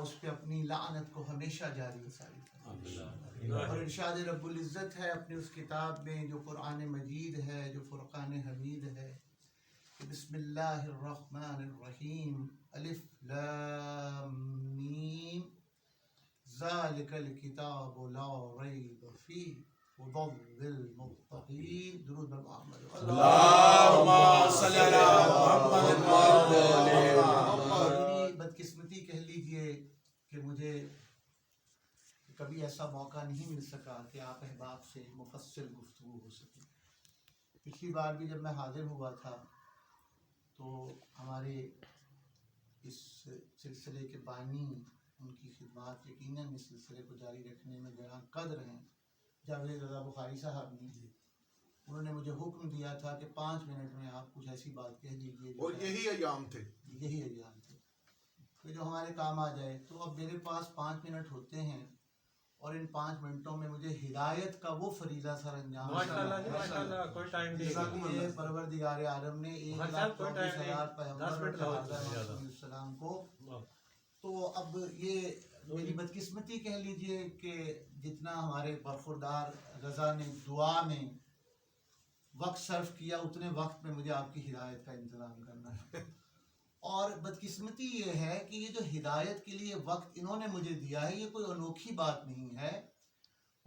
اس پہ اپنی لعنت کو ہمیشہ جاری و ساری کرے. اور ارشاد رب العزت ہے اپنی اس کتاب میں جو قرآن مجید ہے، جو فرقان حمید ہے، کہ بسم اللہ الرحمن الرحیم الف لام میم ذالک الکتاب لا ریب فیہ ہدی للمتقین. درود بر محمد. اللہم صلی علی محمد. میری بدقسمتی کہہ لیجئے کہ مجھے کبھی ایسا موقع نہیں مل سکا کہ آپ احباب سے مفصل گفتگو ہو سکے. پچھلی بار بھی جب میں حاضر ہوا تھا تو ہمارے اس سلسلے کے بانی، ان کی خدمات یقیناً اس سلسلے کو جاری رکھنے میں گراں قدر ہیں، جاوید رضا بخاری صاحب نے. انہوں نے مجھے حکم دیا تھا کہ 5 منٹ میں آپ کچھ ایسی بات کہہ دیجیے، اور یہی ایام تھے کہ جو ہمارے کام آ جائے. تو اب میرے پاس 5 منٹ ہوتے ہیں اور ان 5 منٹوں میں مجھے ہدایت کا وہ فریضہ سر انجام دینا پروردگار عالم نے 1,24,000 پیغمبر السلام کو. تو اب یہ میری بدقسمتی کہہ لیجئے کہ جتنا ہمارے برخوردار رضا نے دعا میں وقت صرف کیا، اتنے وقت میں مجھے آپ کی ہدایت کا انتظام کرنا ہے. اور بدقسمتی یہ ہے کہ یہ جو ہدایت کے لیے وقت انہوں نے مجھے دیا ہے، یہ کوئی انوکھی بات نہیں ہے.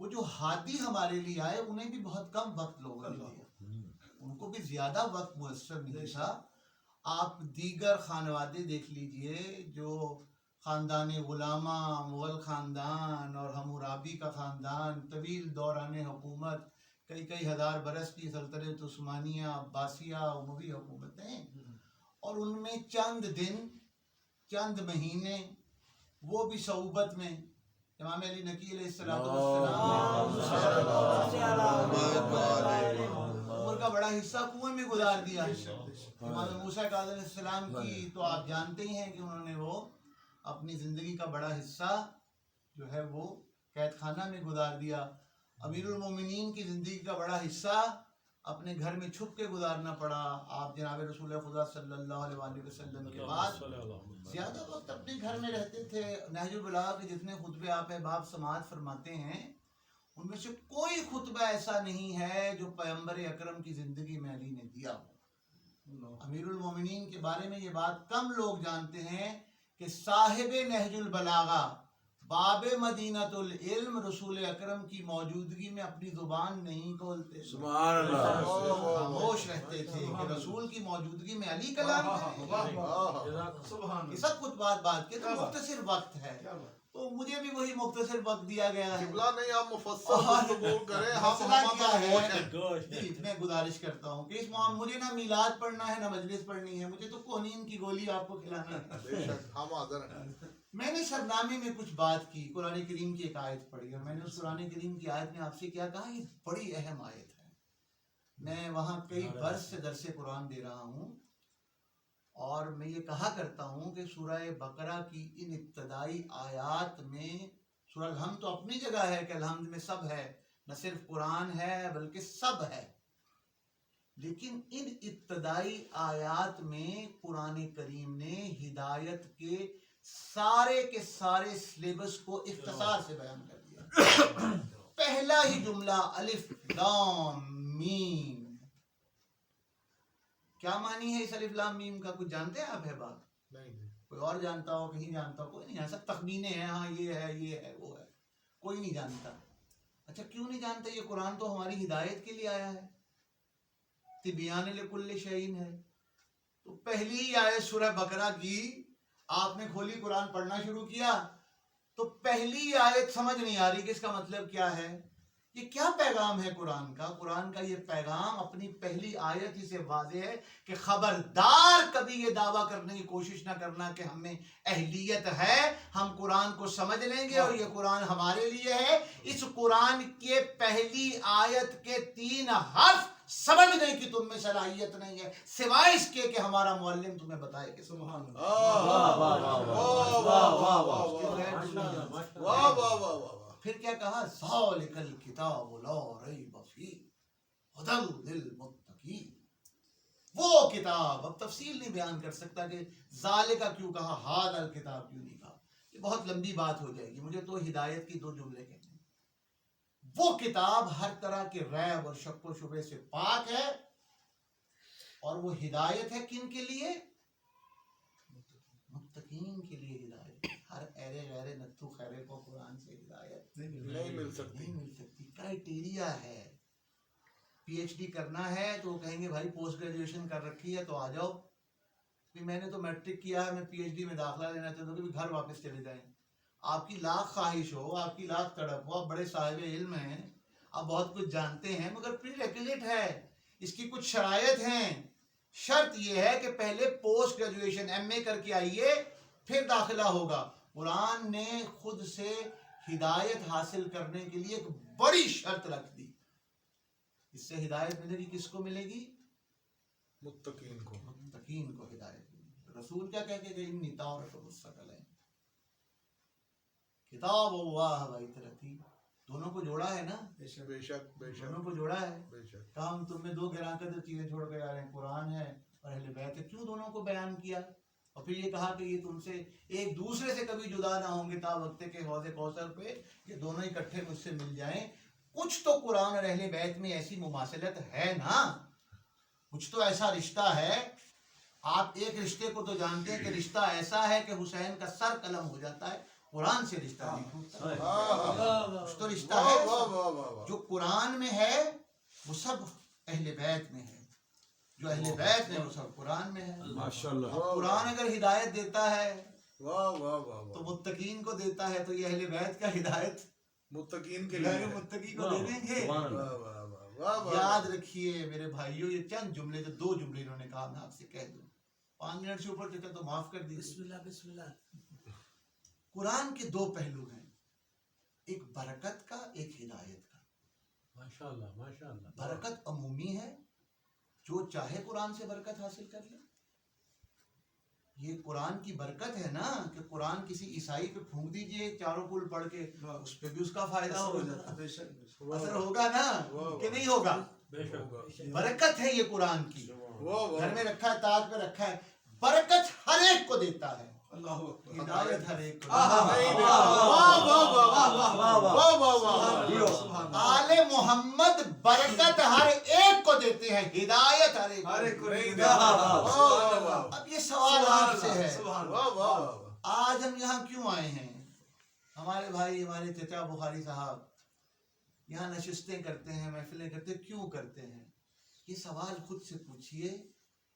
وہ جو ہادی ہمارے لیے آئے انہیں بھی بہت کم وقت لوگوں نے دیا، ان کو بھی زیادہ وقت میسر نہیں تھا. آپ دیگر خانوادے دیکھ لیجئے جو خاندان غلامہ، مغل خاندان اور حمورابی کا خاندان، طویل دوران حکومت، کئی ہزار برس کی سلطنت عثمانیہ، عباسیہ، اموی حکومتیں، اور ان میں چند دن، چند مہینے، وہ بھی صعوبت میں. امام علی نقی علیہ السلام عمر کا بڑا حصہ کنویں میں گزار دیا. امام موسیٰ کاظم علیہ السلام کی تو آپ جانتے ہی ہیں کہ انہوں نے وہ اپنی زندگی کا بڑا حصہ جو ہے وہ قید خانہ میں گزار دیا. امیر المومنین کی زندگی کا بڑا حصہ اپنے گھر میں چھپ کے گزارنا پڑا. آپ جناب رسول خدا صلی اللہ علیہ وآلہ وسلم کے بعد زیادہ وقت اپنے گھر میں رہتے تھے. نہج البلاغہ کے جتنے خطبے آپ احباب سماعت فرماتے ہیں ان میں سے کوئی خطبہ ایسا نہیں ہے جو پیغمبر اکرم کی زندگی میں علی نے دیا ہو. امیر المومنین کے بارے میں یہ بات کم لوگ جانتے ہیں کہ صاحب نہج البلاغہ باب مدینۃ العلم رسول اکرم کی موجودگی میں اپنی زبان نہیں کھولتے، سبحان اللہ، خاموش رہتے تھے کہ رسول کی موجودگی میں علی کلام کرے. یہ سب کچھ بات کے تو مختصر وقت ہے، تو مجھے بھی وہی مختصر وقت دیا گیا ہے. نہیں آپ مفصل گفتگو کریں، جی میں گزارش کرتا ہوں کہ اس مجھے نہ میلاد پڑھنا ہے نہ مجلس پڑھنی ہے، مجھے تو کونین کی گولی آپ کو کھلانا ہے. بے شک ہم حاضر ہیں. میں نے سرنامے میں کچھ بات کی، قرآن کریم کی ایک آیت پڑھی، اور میں نے اس قرآن کریم کی آیت میں آپ سے کیا کہا، یہ بڑی اہم آیت ہے. میں وہاں کئی برس سے درس قرآن دے رہا ہوں اور میں یہ کہا کرتا ہوں کہ سورہ بقرہ کی ان ابتدائی آیات میں، سورہ الحمد تو اپنی جگہ ہے کہ الحمد میں سب ہے، نہ صرف قرآن ہے بلکہ سب ہے، لیکن ان ابتدائی آیات میں قرآن کریم نے ہدایت کے سارے سلیبس کو اختصار سے بیان کر دیا. پہلا ہی جملہ الف لام میم، کیا معنی ہے اس الف لام میم کا؟ کچھ جانتے ہیں آپ احباب؟ کوئی اور جانتا ہو، کہیں جانتا ہو؟ کوئی نہیں جانتا. سب تخمینے ہیں، ہاں یہ ہے وہ ہے، کوئی نہیں جانتا. اچھا کیوں نہیں جانتا؟ یہ قرآن تو ہماری ہدایت کے لیے آیا ہے، تبیان لکل شیء ہے. تو پہلی ہی آیت سورہ بقرہ کی آپ نے کھولی، قرآن پڑھنا شروع کیا تو پہلی آیت سمجھ نہیں آ رہی کہ اس کا مطلب کیا ہے، یہ کیا پیغام ہے قرآن کا. قرآن کا یہ پیغام اپنی پہلی آیت ہی سے واضح ہے کہ خبردار کبھی یہ دعویٰ کرنے کی کوشش نہ کرنا کہ ہم میں اہلیت ہے، ہم قرآن کو سمجھ لیں گے اور یہ قرآن ہمارے لیے ہے. اس قرآن کے پہلی آیت کے 3 حرف سمجھنے کی تم میں صلاحیت نہیں ہے سوائے اس کے کہ ہمارا معلم تمہیں بتائے کہ سبحان اللہ. پھر کیا کہا، ذالک الکتاب لا ریب فیہ ہدی للمتقین. وہ کتاب، اب تفصیل نہیں بیان کر سکتا کہ ذالک کیوں کہا، ھذا الکتاب کیوں نہیں کہا. یہ بہت لمبی بات ہو جائے گی، مجھے تو ہدایت کی 2 جملے کہنے ہیں۔ وہ کتاب ہر طرح کے ریب اور شک و شبے سے پاک ہے، اور وہ ہدایت ہے کن کے لیے؟ متقین کے لیے ہدایت۔ ہر ایرے غیرے نتھو خیرے کو قرآن سے ہدایت نہیں مل سکتی۔ نہیں مل سکتی۔ کرائٹیریا ہے۔ پی ایچ ڈی کرنا ہے تو وہ کہیں گے بھائی پوسٹ گریجویشن کر رکھی ہے تو آ جاؤ، کہ میں نے تو میٹرک کیا ہے، میں پی ایچ ڈی میں داخلہ لینا چاہتا ہوں، کہ گھر واپس چلے جائیں۔ آپ کی لاکھ خواہش ہو، آپ کی لاکھ تڑپ ہو، آپ بڑے صاحب علم ہیں، آپ بہت کچھ جانتے ہیں، مگر پری ریکوزٹ ہے، اس کی کچھ شرائط ہیں۔ شرط یہ ہے کہ پہلے پوسٹ گریجویشن ایم اے کر کے آئیے، پھر داخلہ ہوگا۔ قرآن نے خود سے ہدایت حاصل کرنے کے لیے ایک بڑی شرط رکھ دی۔ اس سے ہدایت ملے گی کس کو ملے گی؟ متقین کو۔ متقین کو ہدایت ملے گی۔ رسول کیا کہہ کے گئے؟ انی تورات مستقلین، کتاب اللہ و اطرتی، دونوں کو جوڑا ہے نا، بے شک بے دونوں شک کو جوڑا ہے۔ بے شک۔ کہا ہم تم میں 2 گراں قدر چیزیں چھوڑ کے آ رہے ہیں، قرآن ہے اور اہل بیت ہے، کیوں دونوں کو بیان کیا؟ اور پھر یہ کہا کہ یہ تم سے ایک دوسرے سے کبھی جدا نہ ہوں گے تا وقت کے حوض کوثر پہ، یہ دونوں اکٹھے مجھ سے مل جائیں۔ کچھ تو قرآن اور اہل بیت میں ایسی مماثلت ہے نا، کچھ تو ایسا رشتہ ہے۔ آپ ایک رشتے کو تو جانتے ہیں کہ رشتہ ایسا ہے کہ حسین کا سر قلم ہو جاتا ہے، قرآن سے رشتہ نہیں ٹوٹتا۔ کچھ تو رشتہ ہے جو قرآن میں ہے وہ سب اہل بیت میں ہے، جو اہل بیت میں وہ سب قرآن میں ہے۔ ماشاءاللہ۔ قرآن اگر ہدایت دیتا ہے واہ واہ واہ تو واہ۔ متقین کو دیتا ہے، تو یہ اہل بیت کا ہدایت متقین کے غیر لیے۔ متقی کو دے دیں گے؟ واہ واہ واہ واہ واہ۔ یاد رکھیے میرے بھائیوں، یہ چند جملے، جو 2 جملے انہوں نے کہا میں آپ سے کہہ دوں، 5 منٹ سے اوپر چلتا تو معاف کر دیجیے۔ بسم اللہ بسم اللہ۔ قرآن کے 2 پہلو ہیں، ایک برکت کا، ایک ہدایت کا۔ ماشاءاللہ ماشاءاللہ۔ برکت عمومی ہے، جو چاہے قرآن سے برکت حاصل کر لے۔ یہ قرآن کی برکت ہے نا کہ قرآن کسی عیسائی پہ پھونک دیجئے 4 کل پڑھ کے، اس پہ بھی اس کا فائدہ ہوگا، اثر ہوگا نا کہ نہیں ہوگا؟ بے شک۔ برکت ہے یہ قرآن کی، واہ واہ۔ گھر میں رکھا ہے، تاج پہ رکھا ہے۔ برکت ہر ایک کو دیتا ہے، اللہ اکبر۔ ہدایت ہر ایک کو نہیں، دیتا ہے۔ واہ واہ واہ واہ واہ واہ۔ آل محمد برکت ہر ایک کو دیتے ہیں، ہدایت ہر ایک کو ہر دیتے ایک کو ہیں۔ نہیں واہ واہ اب یہ سوال آپ سے ہے، سبحان واہ واہ واہ۔ آج ہم یہاں کیوں آئے ہیں؟ ہمارے بھائی، ہمارے چچا بخاری صاحب یہاں نشستیں کرتے ہیں، محفلیں کرتے ہیں، کیوں کرتے ہیں؟ یہ سوال خود سے پوچھئے،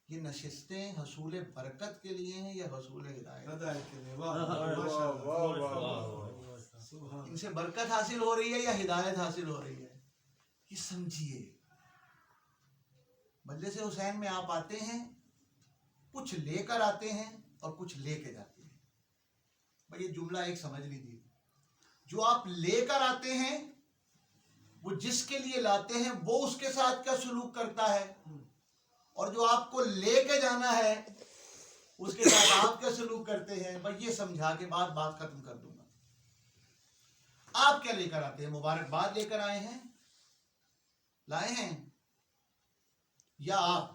یہ نشستیں حصول برکت کے لیے ہیں یا حصول ہدایت؟ ہدایت کے لیے۔ واہ واہ ماشاءاللہ۔ واہ واہ واہ۔ سبحان ان سے برکت حاصل ہو رہی ہے یا ہدایت حاصل ہو رہی ہے؟ یہ سمجھیے۔ مجلس حسین میں آپ آتے ہیں، کچھ لے کر آتے ہیں اور کچھ لے کے جاتے ہیں۔ بھائی یہ جملہ ایک سمجھ لیجیے، جو آپ لے کر آتے ہیں وہ جس کے لیے لاتے ہیں وہ اس کے ساتھ کیا سلوک کرتا ہے، اور جو آپ کو لے کے جانا ہے اس کے ساتھ آپ کیا سلوک کرتے ہیں۔ بھائی یہ سمجھا کے بات ختم کر دوں گا۔ آپ کیا لے کر آتے ہیں؟ مبارکباد لے کر آئے ہیں، لائے ہیں، یا آپ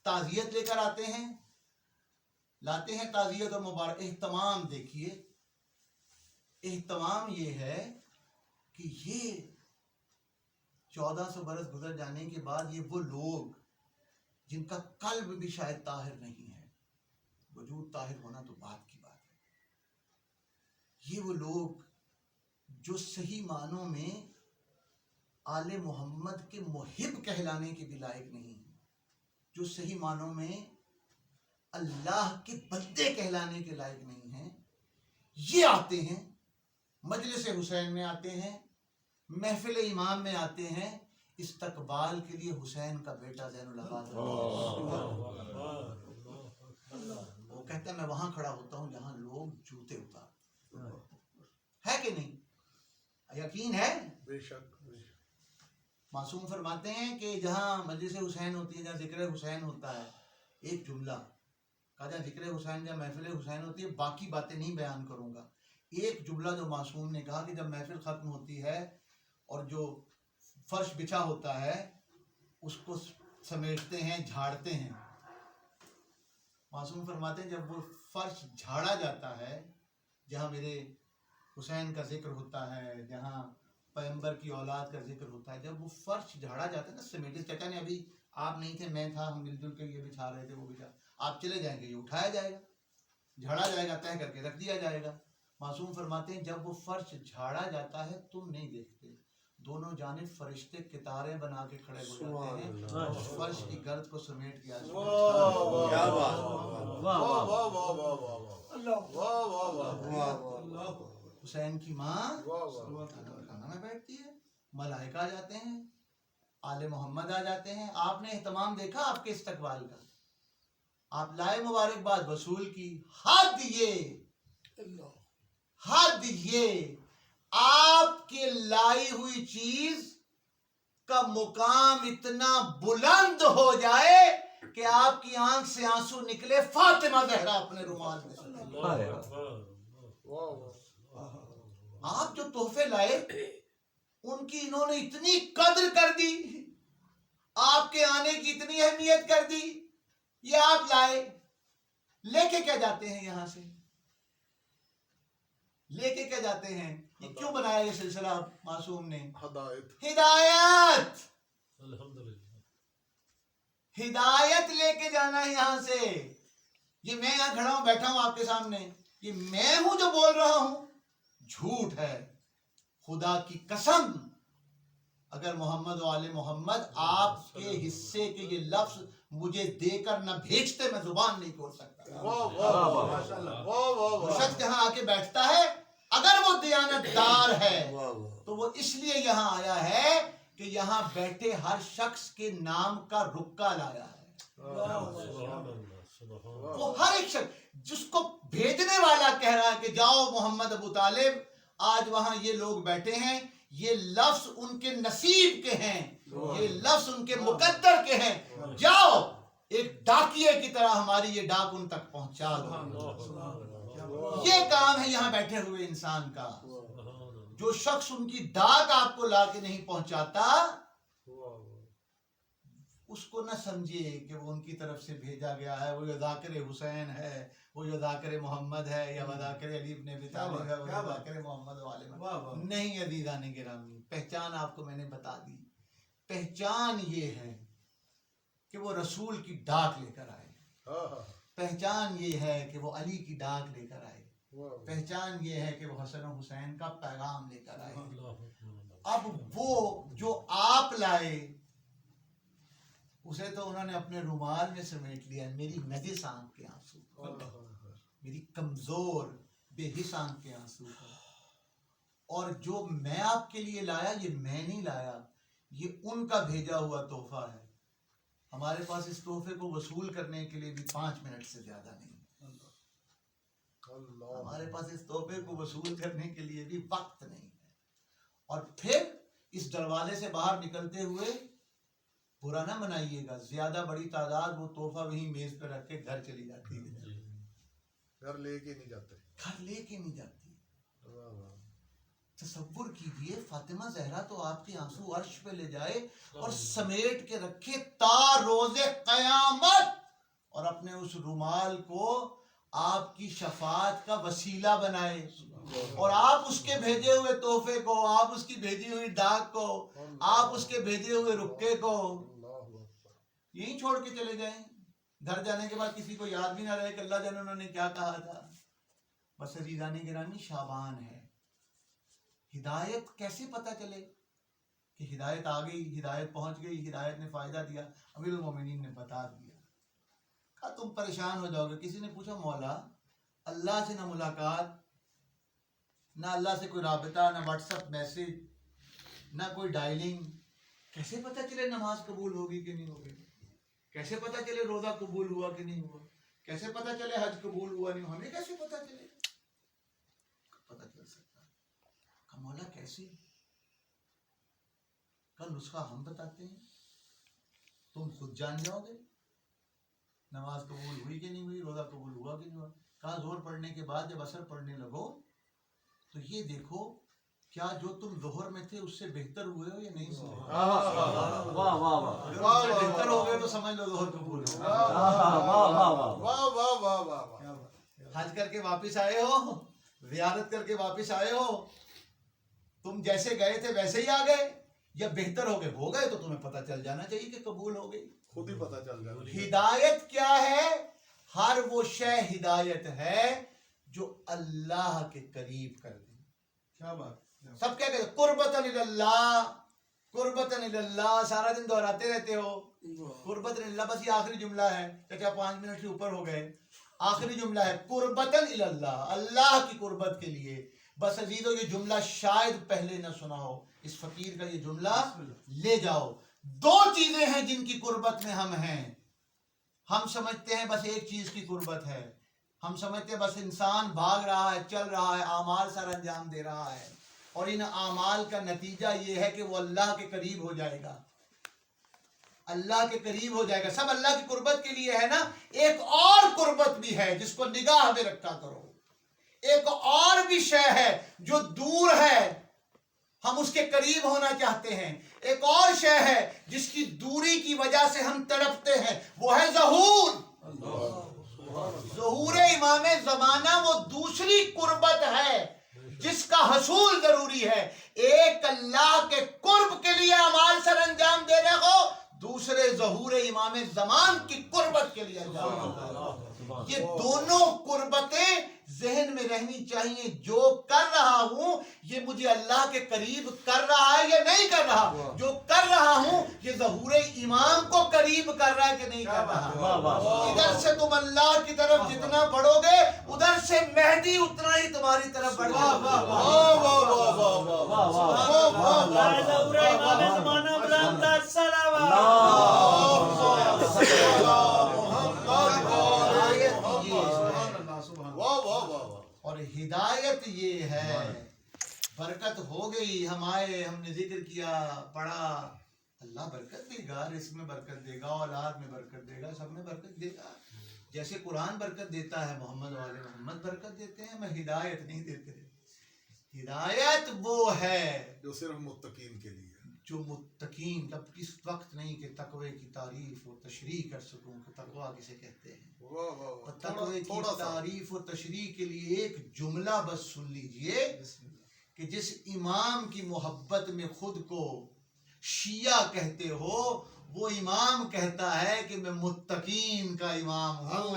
تعزیت لے کر آتے ہیں، لاتے ہیں تعزیت اور مبارک۔ اہتمام دیکھیے، اہتمام یہ ہے کہ یہ 1400 برس گزر جانے کے بعد یہ وہ لوگ جن کا قلب بھی شاید طاہر نہیں ہے، وجود طاہر ہونا تو بات کی بات ہے، یہ وہ لوگ جو صحیح معنوں میں آل محمد کے محب کہلانے کے بھی لائق نہیں ہیں، جو صحیح معنوں میں اللہ کے بندے کہلانے کے لائق نہیں ہیں، یہ آتے ہیں، مجلس حسین میں آتے ہیں، محفل امام میں آتے ہیں، استقبال کے لیے حسین کا بیٹا زین العباد، وہ کہتا ہے میں وہاں کھڑا ہوتا ہوں جہاں لوگ جوتے اتارتے ہے کہ نہیں؟ یقین ہے؟ بے شک بے شک۔ معصوم فرماتے ہیں کہ جہاں مجلس حسین ہوتی ہے، جہاں ذکر حسین ہوتا ہے، ایک جملہ کہا جہاں ذکر حسین، جہاں محفل حسین ہوتی ہے، باقی باتیں نہیں بیان کروں گا، ایک جملہ جو معصوم نے کہا کہ جب محفل ختم ہوتی ہے اور جو فرش بچھا ہوتا ہے اس کو سمیٹتے ہیں، جھاڑتے ہیں، معصوم فرماتے ہیں جب وہ فرش جھاڑا جاتا ہے، جہاں میرے حسین کا ذکر ہوتا ہے، جہاں پیغمبر کی اولاد کا ذکر ہوتا ہے، جب وہ فرش جھاڑا جاتا ہے نا سمیٹ، چچا نے ابھی آپ نہیں تھے میں تھا، ہم مل جل کے یہ بچھا رہے تھے وہ بچھا، آپ چلے جائیں گے یہ اٹھایا جائے گا، جھاڑا جائے گا، طے کر کے رکھ دیا جائے گا۔ معصوم فرماتے ہیں جب وہ فرش جھاڑا جاتا ہے تم نہیں دیکھتے، دونوں جانب فرشتے کتاریں بنا کے کھڑے ہو جاتے ہیں اور فرش کی گرد کو سمیٹ کے کیا بات، واہ واہ واہ حسین کی ماں کھانا میں بیٹھتی ہے، ملائکہ آ جاتے ہیں، آل محمد آ جاتے ہیں، آپ نے اہتمام دیکھا آپ کے استقبال کا، آپ لائے مبارکباد وصول کی، حد یہ آپ کے لائی ہوئی چیز کا مقام اتنا بلند ہو جائے کہ آپ کی آنکھ سے آنسو نکلے، فاطمہ زہرا اپنے رومال میں آپ جو تحفے لائے ان کی انہوں نے اتنی قدر کر دی، آپ کے آنے کی اتنی اہمیت کر دی، یہ آپ لائے، لے کے کیا جاتے ہیں یہاں سے، لے کے کیا جاتے ہیں، یہ کیوں بنایا یہ سلسلہ معصوم نے؟ ہدایت، ہدایت لے کے جانا ہے یہاں سے۔ یہ میں یہاں کھڑا ہوں، بیٹھا ہوں آپ کے سامنے، یہ میں ہوں جو بول رہا ہوں، جھوٹ ہے، خدا کی قسم اگر محمد و آل محمد آپ کے حصے کے یہ لفظ مجھے دے کر نہ بھیجتے میں زبان نہیں کھول سکتا۔ وہ شخص یہاں آ کے بیٹھتا ہے، اگر وہ دیانت دار ہے تو وہ اس لیے یہاں آیا ہے کہ یہاں بیٹھے ہر شخص کے نام کا رکا لایا ہے۔ وہ ہر ایک شخص جس کو بھیجنے والا کہہ رہا ہے کہ جاؤ محمد ابو طالب، آج وہاں یہ لوگ بیٹھے ہیں، یہ لفظ ان کے نصیب کے ہیں، یہ لفظ ان کے مقدر کے ہیں، جاؤ ایک ڈاکیے کی طرح ہماری یہ ڈاک ان تک پہنچا دو۔ یہ کام ہے یہاں بیٹھے ہوئے انسان کا۔ جو شخص ان کی ڈاک آپ کو لا کے نہیں پہنچاتا اس کو نہ سمجھیے کہ وہ ان کی طرف سے بھیجا گیا ہے، وہ جو ذاکر حسین ہے، وہ جو ذاکر محمد ہے، یا وہ ذاکر علی ابن ابی طالب ہے، وہ جو ذاکر محمد والے نہیں۔ عزیزان گرامی، پہچان آپ کو میں نے بتا دی، پہچان یہ ہے کہ وہ رسول کی ڈاک لے کر آئے، پہچان یہ ہے کہ وہ علی کی ڈاک لے کر آئے، پہچان یہ ہے کہ وہ حسن و حسین کا پیغام لے کر آئے۔ اب وہ جو آپ لائے اسے تو انہوں نے اپنے رومال میں سمیٹ لیا، میری نجس آنکھ کے آنسو، میری کمزور بے حس آنکھ کے آنسو، اور جو میں آپ کے لیے لایا یہ میں نہیں لایا، یہ ان کا بھیجا ہوا تحفہ ہے۔ ہمارے پاس اس تحفے کو وصول کرنے کے لیے بھی 5 منٹ سے زیادہ نہیں، ہمارے پاس اس تحفے کو وصول کرنے کے لیے بھی وقت نہیں ہے۔ اور پھر اس دروازے سے باہر نکلتے ہوئے برا نہ منائیے گا، زیادہ بڑی تعداد وہ تحفہ وہیں میز پہ رکھ کے گھر چلی جاتی ہے، گھر لے کے نہیں جاتے، گھر لے کے نہیں جاتی۔ تصور کیجئے فاطمہ زہرا تو آپ کے آنسو عرش پہ لے جائے اور سمیٹ کے رکھے تا روز قیامت، اور اپنے اس رومال کو آپ کی شفاعت کا وسیلہ بنائے، اور آپ اس کے بھیجے ہوئے تحفے کو، آپ اس کی بھیجی ہوئی ڈاک کو، آپ اس کے بھیجے ہوئے رکے کو یہیں چھوڑ کے چلے جائیں۔ گھر جانے کے بعد کسی کو یاد بھی نہ رہے کہ اللہ جانے انہوں نے کیا کہا تھا۔ بس عزیزان گرامی، شعبان ہے، ہدایت کیسے پتہ چلے کہ ہدایت آ گئی، ہدایت پہنچ گئی، ہدایت نے فائدہ دیا؟ امیر المومنین نے بتا دیا۔ کہا تم پریشان ہو جاؤ گے۔ کسی نے پوچھا مولا اللہ سے نہ ملاقات، نہ اللہ سے کوئی رابطہ، نہ واٹس ایپ میسج، نہ کوئی ڈائلنگ، کیسے پتہ چلے نماز قبول ہوگی کہ نہیں ہوگی؟ کیسے پتہ چلے روزہ قبول ہوا کہ نہیں ہوا؟ کیسے پتہ چلے حج قبول ہوا نہیں ہوا؟ ہمیں کیسے پتہ چلے؟ پتہ چل سکتا ہے۔ کہا مولا کیسے؟ کا نسخہ ہم بتاتے ہیں، تم خود جان جاؤ گے نماز قبول ہوئی کہ نہیں ہوئی، روزہ قبول ہوا کہ نہیں ہوا۔ کہا زور پڑھنے کے بعد جب عصر پڑھنے لگو تو یہ دیکھو کیا جو تم ظہر میں تھے اس سے بہتر ہوئے ہو یا نہیں ہوئے۔ واہ واہ واہ، اگر اس سے بہتر ہو گئے تو سمجھ لو ظہر قبول ہو۔ واہ واہ واہ واہ، حج کر کے واپس آئے ہو زیارت کر کے واپس آئے ہو، تم جیسے گئے تھے ویسے ہی آ گئے یا بہتر ہو گئے تو تمہیں پتہ چل جانا چاہیے کہ قبول ہو گئی. خود ہی پتہ چل جائے. ہدایت کیا ہے؟ ہر وہ شے ہدایت ہے جو اللہ کے قریب کر دے. کیا بات. سب کیا کہتے ہیں قربتاً اللہ، قربتاً اللہ، سارا دن دہراتے رہتے ہو قربتاً اللہ. بس یہ آخری جملہ ہے، چچا 5 منٹ سے اوپر ہو گئے. آخری جملہ ہے قربتاً اللہ، اللہ کی قربت کے لیے. بس عزیزو یہ جملہ شاید پہلے نہ سنا ہو، اس فقیر کا یہ جملہ لے جاؤ. 2 چیزیں ہیں جن کی قربت میں ہم ہیں. ہم سمجھتے ہیں بس ایک چیز کی قربت ہے، ہم سمجھتے ہیں بس انسان بھاگ رہا ہے، چل رہا ہے، اعمال سر انجام دے رہا ہے، اور ان اعمال کا نتیجہ یہ ہے کہ وہ اللہ کے قریب ہو جائے گا، اللہ کے قریب ہو جائے گا. سب اللہ کی قربت کے لیے ہے نا. ایک اور قربت بھی ہے جس کو نگاہ میں رکھا کرو. ایک اور بھی شے ہے جو دور ہے، ہم اس کے قریب ہونا چاہتے ہیں. ایک اور شے ہے جس کی دوری کی وجہ سے ہم تڑپتے ہیں، وہ ہے ظہور. ظہور امام زمانہ وہ دوسری قربت ہے جس کا حصول ضروری ہے. ایک اللہ کے قرب کے لیے اعمال سر انجام دینے کو، دوسرے ظہور امام زمان کی قربت کے لیے انجام. یہ دونوں قربتیں ذہن میں رہنی چاہیے. جو کر رہا ہوں یہ مجھے اللہ کے قریب کر رہا ہے یا نہیں کر رہا. جو کر رہا ہوں یہ ظہور امام کو قریب کر رہا ہے کہ نہیں کر رہا. ادھر سے تم اللہ کی طرف جتنا بڑھو گے ادھر سے مہدی اتنا ہی تمہاری طرف بڑھ اور ہدایت یہ ہے. برکت ہو گئی، ہم آئے، ہم نے ذکر کیا، پڑھا. اللہ برکت دے گا، رزق میں برکت دے گا، اولاد میں برکت دے گا، سب میں برکت دے گا. جیسے قرآن برکت دیتا ہے، محمد والے محمد برکت دیتے ہیں، ہمیں ہدایت نہیں دیتے. ہدایت وہ ہے جو صرف متقین کے لیے، جو متقین. تب اس وقت نہیں کہ تقوی کی تعریف و تشریح کر سکوں کہ تقوی کسے کہتے ہیں. اور تقوی کی تعریف و تشریح کے لیے ایک جملہ بس سن لیجئے کہ جس امام کی محبت میں خود کو شیعہ کہتے ہو، وہ امام کہتا ہے کہ میں متقین کا امام ہوں،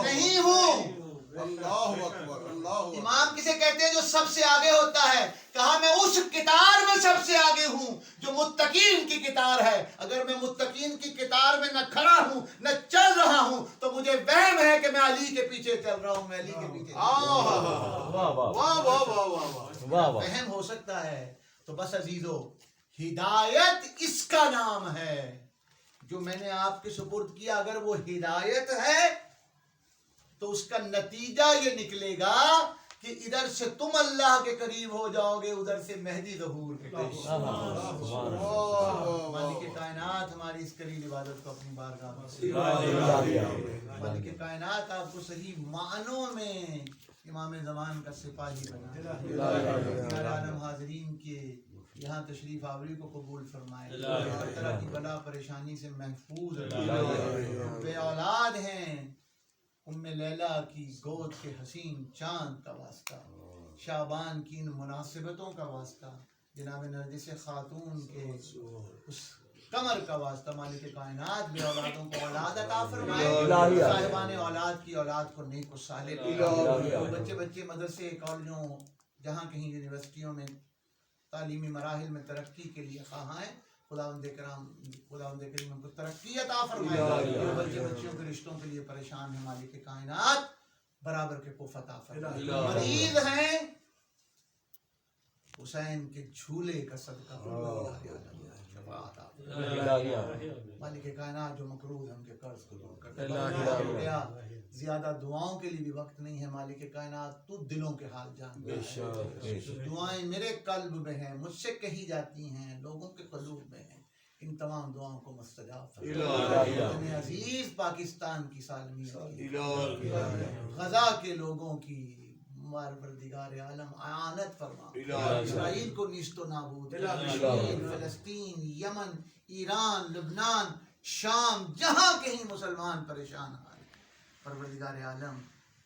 نہیں ہوں. اللہ اکبر، اللہ. امام کسے کہتے ہیں؟ جو سب سے آگے ہوتا ہے. کہا میں اس کتار میں سب سے آگے ہوں جو متقین کی کتار ہے. اگر میں متقین کی کتار میں نہ کھڑا ہوں نہ چل رہا ہوں تو مجھے وہم ہے کہ میں علی کے پیچھے چل رہا ہوں، میں علی کے پیچھے. وہم ہو سکتا ہے. تو بس عزیزو، ہدایت اس کا نام ہے جو میں نے آپ کے سپرد کیا. اگر وہ ہدایت ہے تو اس کا نتیجہ یہ نکلے گا کہ ادھر سے تم اللہ کے قریب ہو جاؤ گے، ادھر سے مہدی ظہور کے قریب. مالک کائنات ہماری اس قریب عبادت کو اپنی بارگاہ میں، مالک کائنات آپ کو صحیح معنوں میں امام زمان کا سپاہی بنا. عالم حاضرین کے یہاں تشریف آوری کو قبول فرمائے، ہر طرح کی بلا پریشانی سے محفوظ رکھے. بے اولاد ہیں، ام لیلہ کی گود کے حسین چاند کا واسطہ، شعبان کی ان مناسبتوں کا واسطہ، جناب نرجس خاتون کے اس کمر کا واسطہ، مالک کائنات بے اولادوں کو اولاد عطا فرمائے، صاحبان اولاد کی اولاد کو نیک و صالح. بچے مدرسے کالجوں جہاں کہیں یونیورسٹیوں میں تعلیمی مراحل میں ترقی کے لیے خواہاں ہیں، خداوند کریم ان کو ترقی عطا فرمائے. بچیوں کے رشتوں کے لیے پریشان ہیں، مالک کائنات برابر کے کوف عطا فرمائے. مریض ہیں، حسین کے جھولے کا صدقہ شفاعت عطا فرمائے. مالک کائنات جو مقروض ہیں ان کے قرض کو دور کر. زیادہ دعاؤں کے لیے بھی وقت نہیں ہے. مالک کائنات تو دلوں کے حال جانتا ہے. دعائیں میرے قلب میں ہیں، مجھ سے کہی جاتی ہیں، لوگوں کے قلوب میں ہیں. ان تمام دعاؤں کو مستجاب فرما. عزیز پاکستان کی سالمیت، غزہ کے لوگوں کی پروردگار عالم اعانت فرما. اسرائیل کو نیست و نابود، فلسطین، یمن، ایران، لبنان، شام، جہاں کہیں مسلمان پریشان ہیں، پروردگار عالم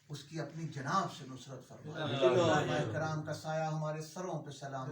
اس کی اپنی جناب سے نصرت فرمائے، اللہ۔ علماء کرام کا سایہ ہمارے سروں پہ سلامت